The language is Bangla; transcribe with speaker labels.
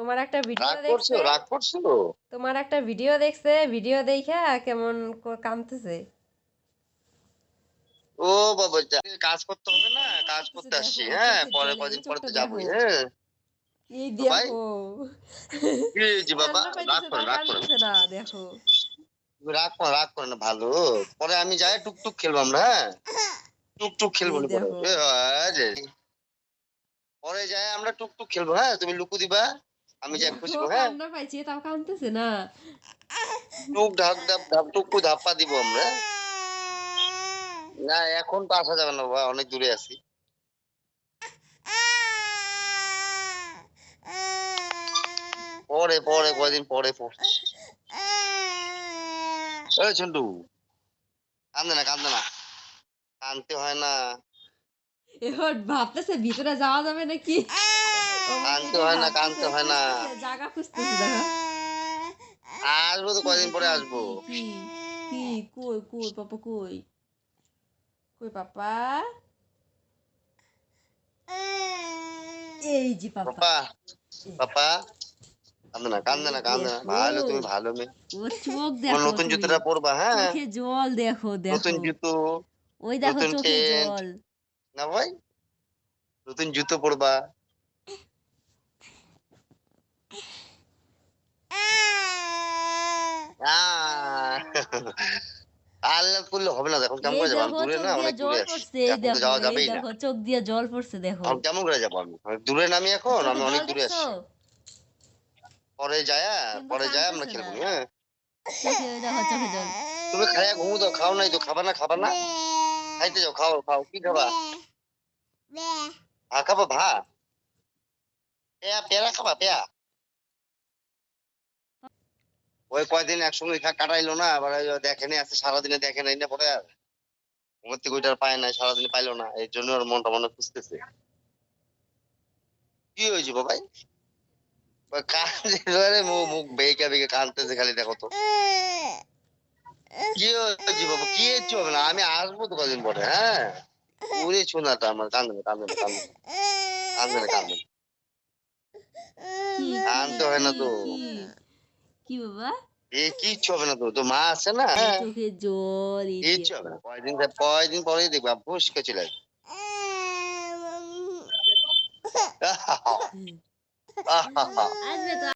Speaker 1: তোমার একটা ভিডিও
Speaker 2: রাগ করছো,
Speaker 1: দেখছে,
Speaker 2: রাগ করছো?
Speaker 1: তোমার একটা ভিডিও দেখছে, ভিডিও দেখা কেমন কাঁদতেছে।
Speaker 2: ও বাবা, কাজ করতে হবে না,
Speaker 1: কান্না
Speaker 2: কাজ
Speaker 1: করতেছে
Speaker 2: করতে আসছি।
Speaker 1: দেখো
Speaker 2: হ্যাঁ,
Speaker 1: চোখের
Speaker 2: পরে
Speaker 1: জলে, এই
Speaker 2: কদিন পরে
Speaker 1: চোখটা
Speaker 2: তো
Speaker 1: দেখো,
Speaker 2: যাবোই। হ্যাঁ
Speaker 1: এই
Speaker 2: তো ভাই,
Speaker 1: দেখো।
Speaker 2: কি হয়েছে বাবা?
Speaker 1: কান্না
Speaker 2: রাগ
Speaker 1: পাইতেছে,
Speaker 2: করে,
Speaker 1: তাও
Speaker 2: রাগ করে না।
Speaker 1: কাঁদতেছে না, দেখো।
Speaker 2: তুমি রাগ করো, রাগ করে না, ভালো। পরে আমি যাই, টুকটুক খেলবো আমরা। হ্যাঁ, টুকটুক খেলবো
Speaker 1: এই
Speaker 2: নি পরে।
Speaker 1: দেখো,
Speaker 2: পরে যাই আমরা টুকটুক খেলবো। হ্যাঁ, তুমি লুকু দিবা, আমি যাই
Speaker 1: দেখো
Speaker 2: খুঁজবো। হ্যাঁ,
Speaker 1: কান্না পাইছে তাও কাঁদতেছে না।
Speaker 2: টুক ঢাক ঢাপ ঢাপ টুকু ধাপ্পা দিব আমরা। না, এখন তো আসা যাবে না বাবা, অনেক দূরে আছি। পরে পরে কয়দিন পরে পড়ছি। এই ঝন্টু, কান্দে না, কান্দে না, কানতে হয় না,
Speaker 1: এবার ভাবতেছে ভিতরে যাওয়া যাবে নাকি, ও মানে
Speaker 2: কানতে
Speaker 1: এটাই
Speaker 2: হয় না,
Speaker 1: ভাবতেছে,
Speaker 2: কানতে হয় না।
Speaker 1: খুঁজতেছে, জায়গা খুঁজতেছে দেখো।
Speaker 2: আসবো তো
Speaker 1: কি
Speaker 2: কয়দিন
Speaker 1: গো,
Speaker 2: পরে
Speaker 1: কি
Speaker 2: আসবো।
Speaker 1: কি কি কি, কই কই পাপা, কই কই পাপা, এই যে পাপা।
Speaker 2: পাপা, পাপা, কান্দে না, কান্দে
Speaker 1: এই
Speaker 2: না, কান্দে না,
Speaker 1: দেখো,
Speaker 2: ভালো, তুমি ভালো মেয়ে।
Speaker 1: ওর চোখ
Speaker 2: তোমার
Speaker 1: দেখো
Speaker 2: নতুন
Speaker 1: তুমি,
Speaker 2: জুতোটা পরবা। হ্যাঁ,
Speaker 1: চোখে জল দেখো,
Speaker 2: নতুন
Speaker 1: দেখো
Speaker 2: জুতো,
Speaker 1: ওই দেখো
Speaker 2: নতুন
Speaker 1: চোখে
Speaker 2: টেন্ট।
Speaker 1: জল।
Speaker 2: না ভাই, নতুন জুতো পরবা। আহ, আল্লাহ করলে হবে না, এখন কেমন
Speaker 1: এই
Speaker 2: করে যাবো? আমি
Speaker 1: দেখো
Speaker 2: দূরে
Speaker 1: চোখ
Speaker 2: না,
Speaker 1: দিয়ে
Speaker 2: অনেক দূরে
Speaker 1: জল
Speaker 2: আছি।
Speaker 1: পড়ছে,
Speaker 2: এখন তো যাওয়া
Speaker 1: এই
Speaker 2: যাবেই না।
Speaker 1: দেখো চোখ দিয়ে জল পড়ছে দেখো।
Speaker 2: এখন কেমন করে যাবো? আমি দূরে নামি এখন,
Speaker 1: চোখে
Speaker 2: আমি অনেক
Speaker 1: জল
Speaker 2: দূরে
Speaker 1: দেখছো,
Speaker 2: আসছি। পরে যায়া,
Speaker 1: কিন্তু
Speaker 2: পরে যায়া আমরা
Speaker 1: কাঁদতেছে না,
Speaker 2: খেলবো। হ্যাঁ,
Speaker 1: চোখে ওই দেখো চোখে জল।
Speaker 2: তুমি খাইয়া ঘুমু দাও, খাও নাই তো, খাবা না, খাবা না, খাইতে যাও, খাও খাও, কি খাবা? ভা খাবা, ভা? পেয়া, পেয়ারা খাবা, পেয়া? ওই কয়দিন একসঙ্গে কাটাইলো না, আবার ওই দেখে নাই, আজকে সারাদিনে দেখে নাই না, পরে আর ঘুমের থেকে ওইটার পায় নাই, সারাদিন পাইলো না, এই জন্য ওর মনটা মনে খুঁজতেছে। কি হয়েছে বাবাই? ওই কাঁদছে, আরে মুখ মুখ বেঁকে বেঁকে কাঁদতেছে খালি, দেখো তো। কি হয়েছে বাবা? কি হয়েছে হবে না, আমি আসবো তো কদিন পরে। হ্যাঁ, ওরে শোনাটা আমার, কান্দে না, কান্দে না, কান্দে না, কান্দে না, কান্দে না,
Speaker 1: কি কি
Speaker 2: কানতে হয়
Speaker 1: কি
Speaker 2: না তো।
Speaker 1: কি কি বাবা,
Speaker 2: কিচ্ছু হবে না তো, তো মা আছে না।
Speaker 1: এই
Speaker 2: হ্যাঁ,
Speaker 1: চোখে জল, এই
Speaker 2: কিচ্ছু হবে
Speaker 1: দেখো।
Speaker 2: না, কয়দিন পরেই দেখবা ফুসকে চলে আসবে।
Speaker 1: আসবে তো।